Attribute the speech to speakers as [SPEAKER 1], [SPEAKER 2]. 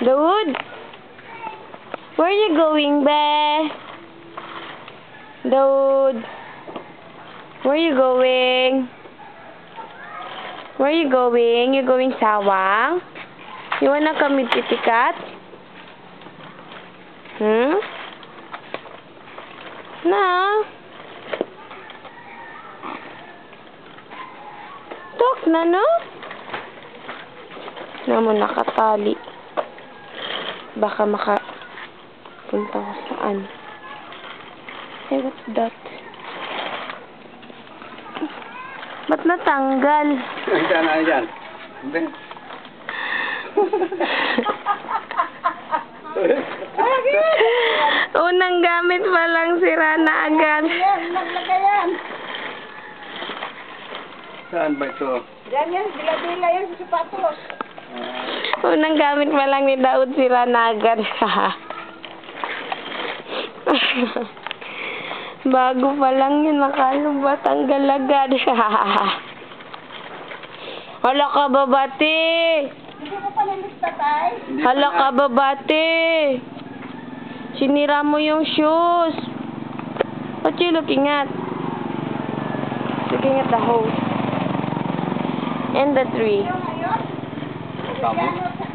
[SPEAKER 1] Daud? Where are you going, be? Daud? Where are you going? Where are you going? You going sawang? You wanna come with Kitty Cat? No. Talk na, no? Naman nakatali. Baka makapunta ko saan. Hey, what's that? Ba't natanggal?
[SPEAKER 2] Ano dyan?
[SPEAKER 1] Unang gamit pa lang, sira na agad.
[SPEAKER 3] Naglagayan.
[SPEAKER 2] Saan ba ito?
[SPEAKER 3] Diyan yan, bila-bila yan sa sapatos.
[SPEAKER 1] Unang gamit pa lang ni Daud, sira na agad. Bago pa lang yun, nakalubat, tanggal agad. Hala ka, babati!
[SPEAKER 3] Hindi ko pa nalista, tay.
[SPEAKER 1] Hala ka, babati! Sinira mo yung shoes. What you looking at? Looking at the hose. And the tree.
[SPEAKER 3] Yung ngayon,
[SPEAKER 2] Tama.
[SPEAKER 3] sa